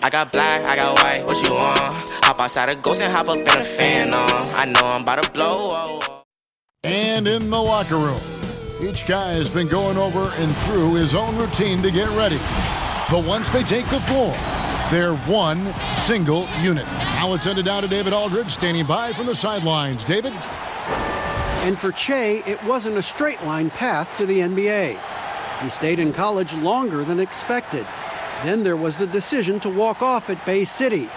I got black, I got white, what you want? Hop outside a ghost and hop up in a fan on. I know I'm about to blow. And in the locker room, each guy has been going over and through his own routine to get ready. But once they take the floor, they're one single unit. Now let's send it down to David Aldridge, standing by from the sidelines. David? And for Che, it wasn't a straight line path to the NBA. He stayed in college longer than expected. Then there was the decision to walk off at Bay City.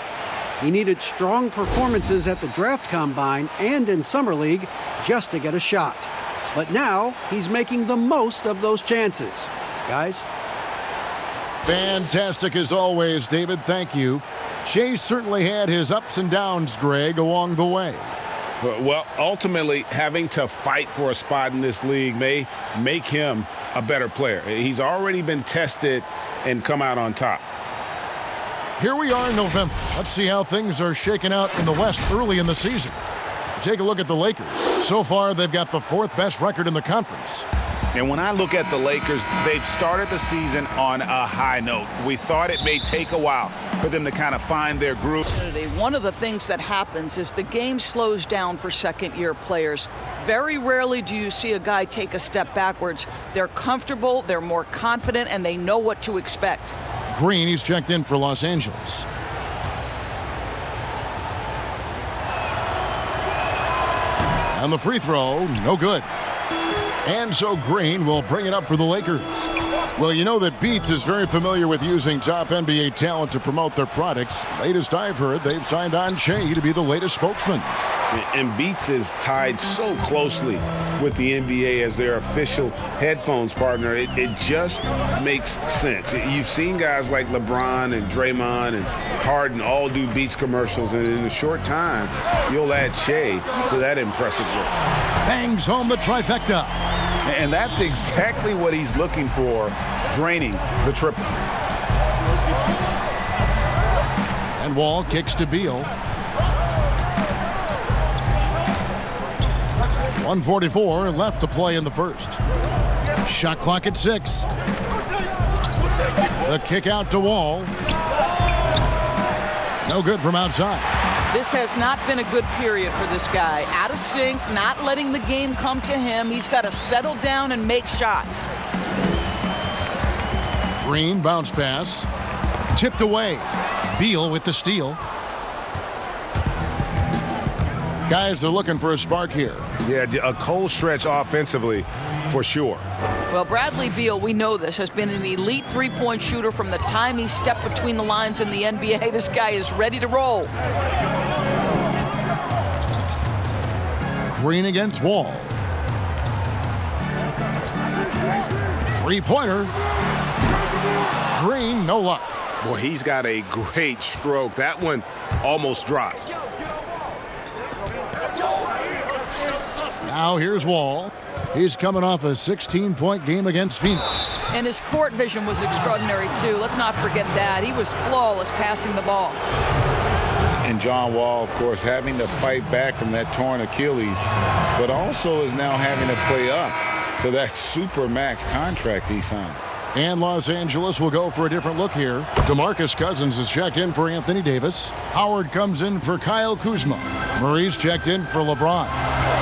He needed strong performances at the draft combine and in Summer League just to get a shot. But now he's making the most of those chances. Guys? Fantastic as always, David. Thank you. Che certainly had his ups and downs, Greg, along the way. Well, ultimately, having to fight for a spot in this league may make him a better player. He's already been tested and come out on top. Here we are in November. Let's see how things are shaking out in the West early in the season. Take a look at the Lakers. So far, they've got the fourth best record in the conference. And when I look at the Lakers, they've started the season on a high note. We thought it may take a while for them to kind of find their groove. One of the things that happens is the game slows down for second-year players. Very rarely do you see a guy take a step backwards. They're comfortable, they're more confident, and they know what to expect. Green, he's checked in for Los Angeles. And the free throw, no good. And so Green will bring it up for the Lakers. Well, you know that Beats is very familiar with using top NBA talent to promote their products. Latest I've heard, they've signed on Che to be the latest spokesman. And Beats is tied so closely with the NBA as their official headphones partner. It just makes sense. You've seen guys like LeBron and Draymond and Harden all do Beats commercials, and in a short time, you'll add Che to that impressive list. Bangs home the trifecta. And that's exactly what he's looking for, draining the triple. And Wall kicks to Beal. 1:44 left to play in the first. Shot clock at 6. The kick out to Wall. No good from outside. This has not been a good period for this guy. Out of sync, not letting the game come to him. He's got to settle down and make shots. Green bounce pass. Tipped away. Beal with the steal. Guys are looking for a spark here. Yeah, a cold stretch offensively for sure. Well, Bradley Beal, we know this, has been an elite three-point shooter from the time he stepped between the lines in the NBA. This guy is ready to roll. Green against Wall. Three-pointer. Green, no luck. Boy, he's got a great stroke. That one almost dropped. Now here's Wall. He's coming off a 16-point game against Phoenix. And his court vision was extraordinary, too. Let's not forget that. He was flawless passing the ball. And John Wall, of course, having to fight back from that torn Achilles, but also is now having to play up to that Supermax contract he signed. And Los Angeles will go for a different look here. DeMarcus Cousins is checked in for Anthony Davis. Howard comes in for Kyle Kuzma. Murray's checked in for LeBron.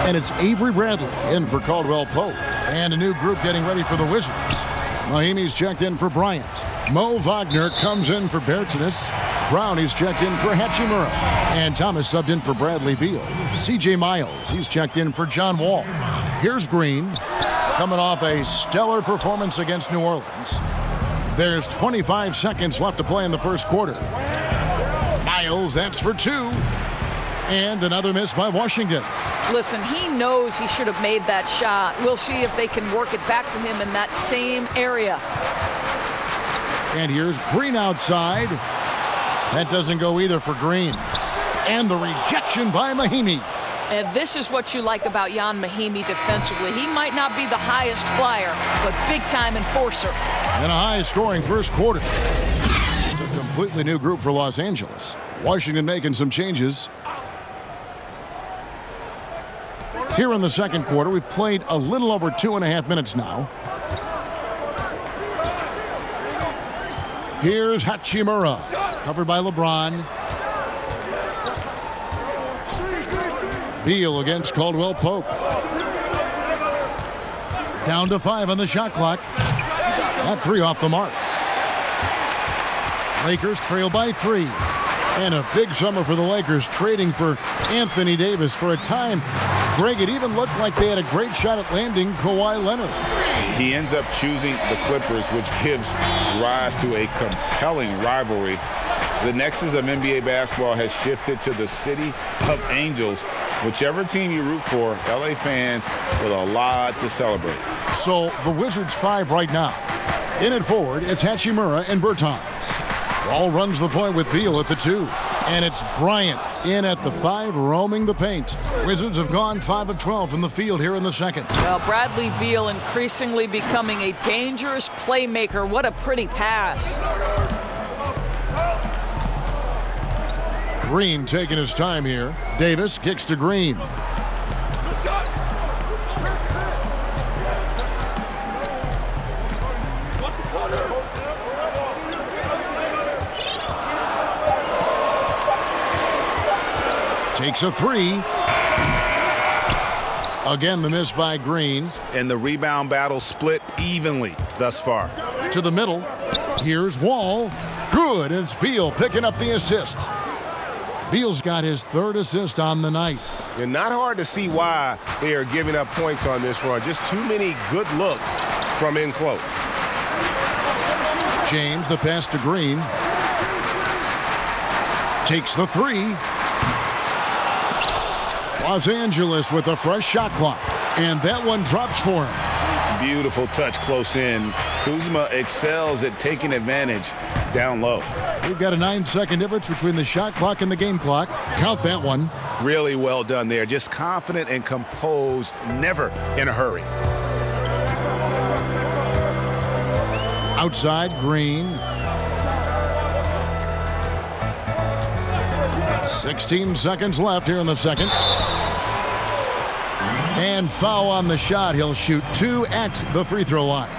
And it's Avery Bradley in for Caldwell Pope. And a new group getting ready for the Wizards. Mahimi's checked in for Bryant. Mo Wagner comes in for Bertans. Brownie's checked in for Hachimura. And Thomas subbed in for Bradley Beal. C.J. Miles, he's checked in for John Wall. Here's Green, coming off a stellar performance against New Orleans. There's 25 seconds left to play in the first quarter. Miles, that's for 2. And another miss by Washington. Listen, he knows he should have made that shot. We'll see if they can work it back to him in that same area. And here's Green outside. That doesn't go either for Green. And the rejection by Mahimi. And this is what you like about Jan Mahimi defensively. He might not be the highest flyer, but big-time enforcer. And a high-scoring first quarter. It's a completely new group for Los Angeles. Washington making some changes. Here in the second quarter, we've played a little over 2.5 minutes now. Here's Hachimura, covered by LeBron. Beal against Caldwell Pope. Down to 5 on the shot clock. That 3 off the mark. Lakers trail by 3. And a big summer for the Lakers, trading for Anthony Davis. For a time, Greg, it even looked like they had a great shot at landing Kawhi Leonard. He ends up choosing the Clippers, which gives rise to a compelling rivalry. The nexus of NBA basketball has shifted to the city of Angels. Whichever team you root for, LA fans with a lot to celebrate. So the Wizards 5 right now. In at forward, it's Hachimura and Bertans. Wall runs the point with Beal at the 2. And it's Bryant in at the 5, roaming the paint. Wizards have gone 5 of 12 from the field here in the second. Well, Bradley Beal increasingly becoming a dangerous playmaker. What a pretty pass. Green taking his time here. Davis kicks to Green. Takes a 3. Again, the miss by Green. And the rebound battle split evenly thus far. To the middle. Here's Wall. Good. And it's Beal picking up the assist. Beal's got his 3rd assist on the night. And not hard to see why they are giving up points on this run. Just too many good looks from in close. James, the pass to Green. Takes the 3. Los Angeles with a fresh shot clock. And that one drops for him. Beautiful touch close in. Kuzma excels at taking advantage down low. We've got a 9-second difference between the shot clock and the game clock. Count that one. Really well done there. Just confident and composed, never in a hurry. Outside, Green. 16 seconds left here in the second. And foul on the shot. He'll shoot 2 at the free throw line.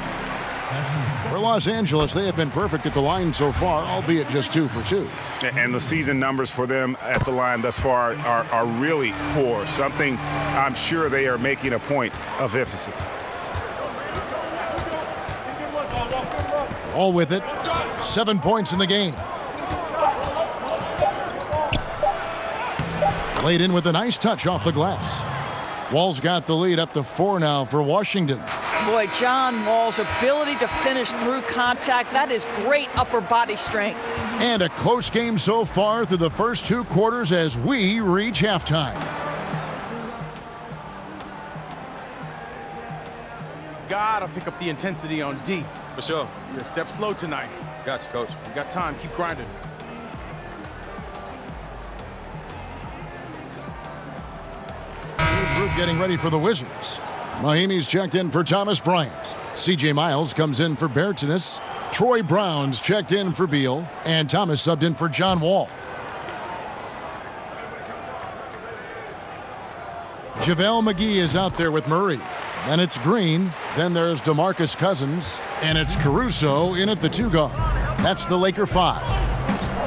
For Los Angeles, they have been perfect at the line so far, albeit just 2 for 2. And the season numbers for them at the line thus far are really poor. Something I'm sure they are making a point of emphasis. All with it. 7 points in the game. Laid in with a nice touch off the glass. Wall's got the lead up to 4 now for Washington. Boy, John Wall's ability to finish through contact, that is great upper body strength. And a close game so far through the first 2 quarters as we reach halftime. Gotta pick up the intensity on D. For sure. You're a step slow tonight. Gotcha, coach. We got time. Keep grinding. Group getting ready for the Wizards. Mahimi's checked in for Thomas Bryant. C.J. Miles comes in for Bertans. Troy Brown's checked in for Beal. And Thomas subbed in for John Wall. JaVale McGee is out there with Murray. Then it's Green. Then there's DeMarcus Cousins. And it's Caruso in at the 2 guard. That's the Laker 5.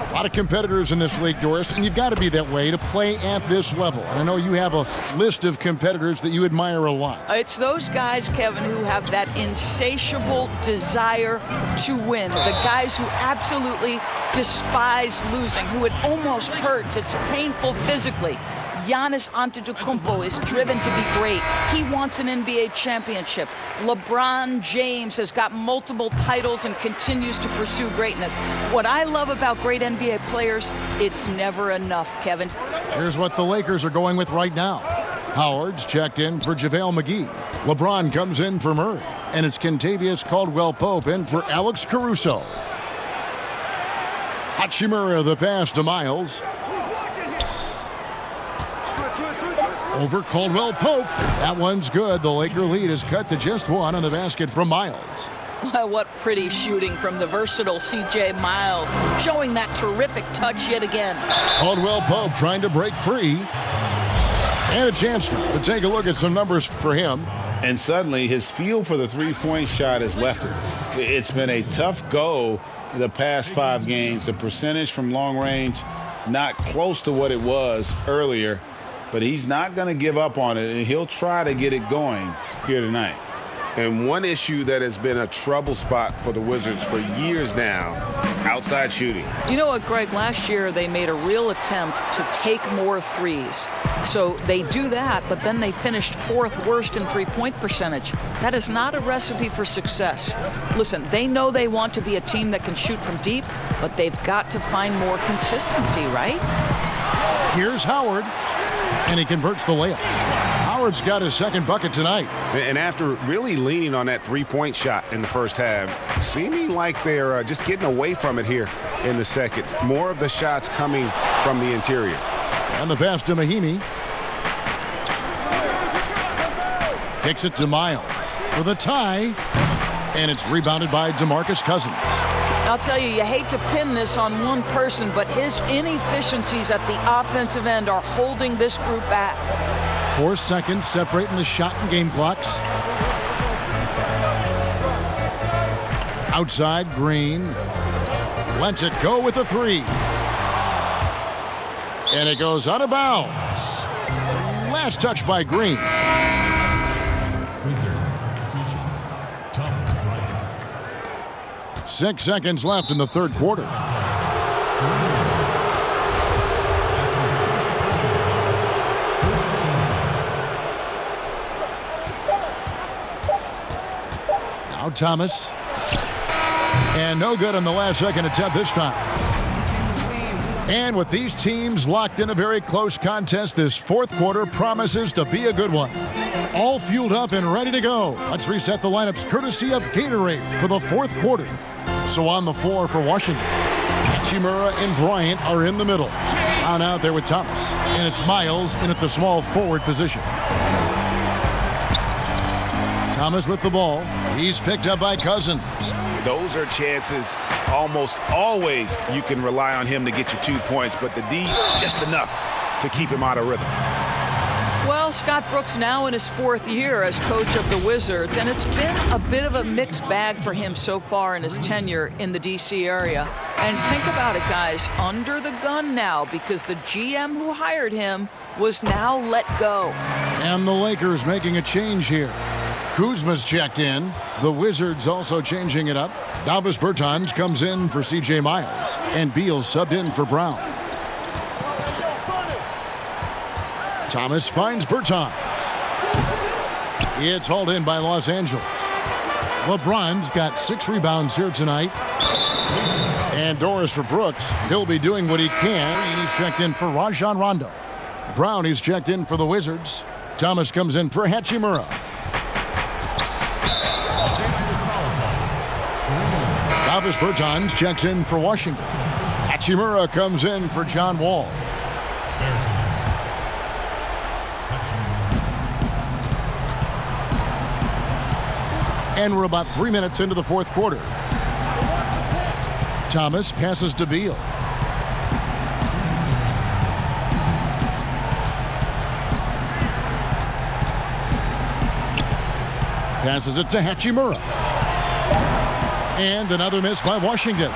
A lot of competitors in this league, Doris, and you've got to be that way to play at this level. I know you have a list of competitors that you admire a lot. It's those guys, Kevin, who have that insatiable desire to win. The guys who absolutely despise losing, who it almost hurts. It's painful physically. Giannis Antetokounmpo is driven to be great. He wants an NBA championship. LeBron James has got multiple titles and continues to pursue greatness. What I love about great NBA players, it's never enough, Kevin. Here's what the Lakers are going with right now. Howard's checked in for JaVale McGee. LeBron comes in for Murray. And it's Kentavious Caldwell-Pope in for Alex Caruso. Hachimura the pass to Miles. Over Caldwell-Pope. That one's good. The Laker lead is cut to just 1 on the basket from Miles. What pretty shooting from the versatile C.J. Miles, showing that terrific touch yet again. Caldwell-Pope trying to break free. And a chance to take a look at some numbers for him. And suddenly his feel for the 3-point shot has left us. It's been a tough go the past 5 games. The percentage from long range, not close to what it was earlier, but he's not going to give up on it, and he'll try to get it going here tonight. And one issue that has been a trouble spot for the Wizards for years now is outside shooting. You know what, Greg? Last year they made a real attempt to take more threes. So they do that, but then they finished 4th worst in three-point percentage. That is not a recipe for success. Listen, they know they want to be a team that can shoot from deep, but they've got to find more consistency, right? Here's Howard, and he converts the layup. Howard's got his 2nd bucket tonight. And after really leaning on that three-point shot in the first half, seeming like they're just getting away from it here in the second. More of the shots coming from the interior. And the pass to Mahimi. Kicks it to Miles for the tie. And it's rebounded by DeMarcus Cousins. I'll tell you, you hate to pin this on one person, but his inefficiencies at the offensive end are holding this group back. 4 seconds separating the shot and game clocks. Outside, Green. Lets it go with a 3. And it goes out of bounds. Last touch by Green. 6 seconds left in the 3rd quarter. Now Thomas. And no good on the last second attempt this time. And with these teams locked in a very close contest, this 4th quarter promises to be a good one. All fueled up and ready to go. Let's reset the lineups courtesy of Gatorade for the 4th quarter. So on the floor for Washington, Hachimura and Bryant are in the middle. On out there with Thomas. And it's Miles in at the small forward position. Thomas with the ball. He's picked up by Cousins. Those are chances almost always you can rely on him to get you 2 points, but the D just enough to keep him out of rhythm. Well, Scott Brooks now in his 4th year as coach of the Wizards, and it's been a bit of a mixed bag for him so far in his tenure in the D.C. area. And think about it, guys, under the gun now because the GM who hired him was now let go. And the Lakers making a change here. Kuzma's checked in. The Wizards also changing it up. Davis Bertans comes in for C.J. Miles. And Beal subbed in for Brown. Thomas finds Bertans. It's hauled in by Los Angeles. LeBron's got 6 rebounds here tonight. And Doris for Brooks. He'll be doing what he can. And he's checked in for Rajon Rondo. Brown, he's checked in for the Wizards. Thomas comes in for Hachimura. Davis Bertans checks in for Washington. Hachimura comes in for John Wall. And we're about 3 minutes into the 4th quarter. Thomas passes to Beal. Passes it to Hachimura. And another miss by Washington.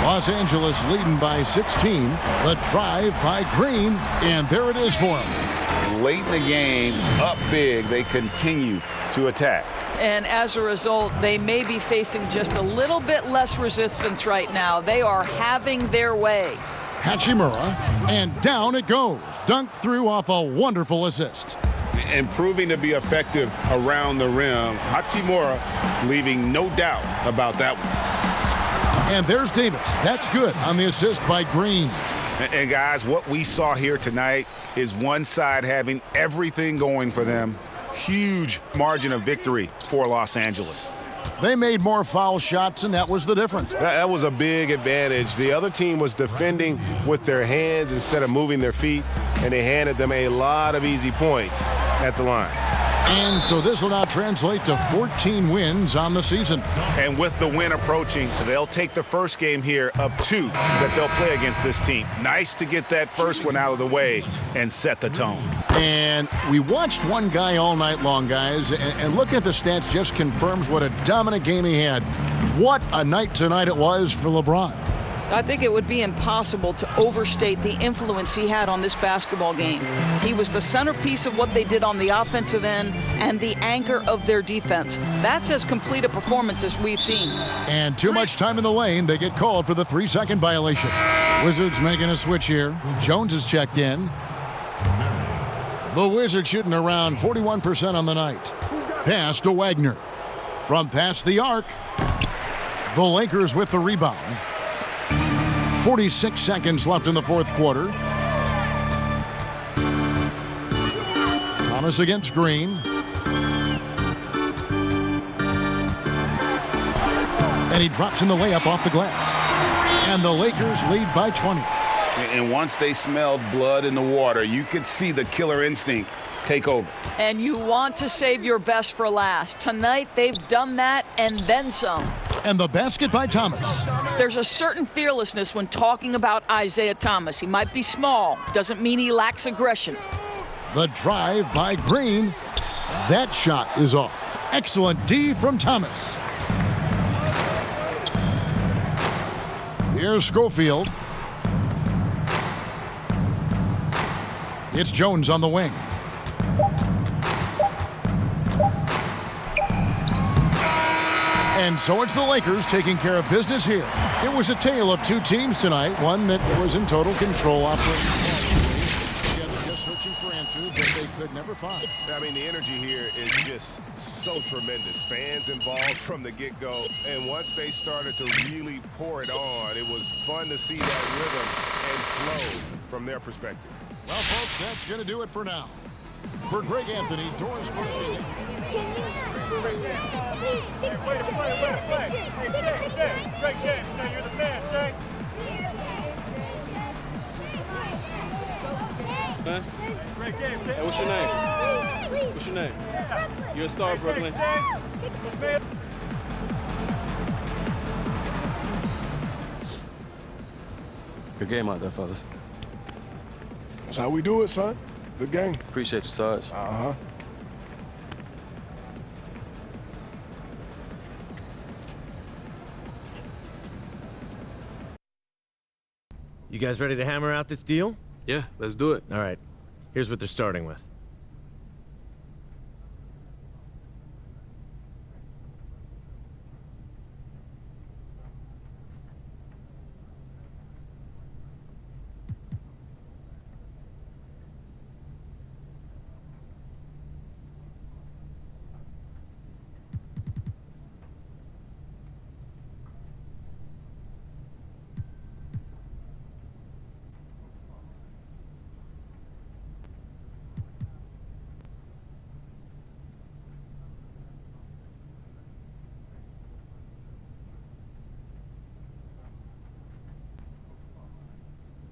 Los Angeles leading by 16. The drive by Green. And there it is for him. Late in the game, up big, they continue to attack. And as a result, they may be facing just a little bit less resistance right now. They are having their way. Hachimura, and down it goes. Dunked through off a wonderful assist. And proving to be effective around the rim. Hachimura leaving no doubt about that one. And there's Davis. That's good on the assist by Green. And guys, what we saw here tonight is one side having everything going for them. Huge margin of victory for Los Angeles. They made more foul shots, and that was the difference. That was a big advantage. The other team was defending with their hands instead of moving their feet, and they handed them a lot of easy points at the line. And so this will now translate to 14 wins on the season. And with the win approaching, they'll take the first game here of 2 that they'll play against this team. Nice to get that first one out of the way and set the tone. And we watched one guy all night long, guys, and looking at the stats just confirms what a dominant game he had. What a night tonight it was for LeBron. I think it would be impossible to overstate the influence he had on this basketball game. He was the centerpiece of what they did on the offensive end and the anchor of their defense. That's as complete a performance as we've seen. And too much time in the lane, they get called for the 3-second violation. Wizards making a switch here. Jones is checked in. The Wizards shooting around 41% on the night. Pass to Wagner. From past the arc. The Lakers with the rebound. 46 seconds left in the fourth quarter. Thomas against Green. And he drops in the layup off the glass. And the Lakers lead by 20. And once they smelled blood in the water, you could see the killer instinct take over. And you want to save your best for last. Tonight, they've done that and then some. And the basket by Thomas. There's a certain fearlessness when talking about Isaiah Thomas. He might be small, doesn't mean he lacks aggression. The drive by Green. That shot is off. Excellent D from Thomas. Here's Schofield. It's Jones on the wing. And so it's the Lakers taking care of business here. It was a tale of two teams tonight, one that was in total control operating together, just searching for answers that they could never find. I mean, the energy here is just so tremendous. Fans involved from the get-go, and once they started to really pour it on, it was fun to see that rhythm and flow from their perspective. Well, folks, that's going to do it for now. For Greg Anthony, Doris Burke. Great game. You're the man, Jay. Huh? Great game, Jay. Hey, what's your name? What's your name? You're a star, Brooklyn. Good game out there, fellas. That's how we do it, son. Good game. Appreciate you, Sarge. Uh-huh. You guys ready to hammer out this deal? Yeah, let's do it. All right. Here's what they're starting with.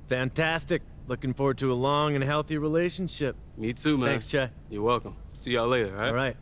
Fantastic. Looking forward to a long and healthy relationship. Me too, man. Thanks, Che. You're welcome. See y'all later, all right? All right.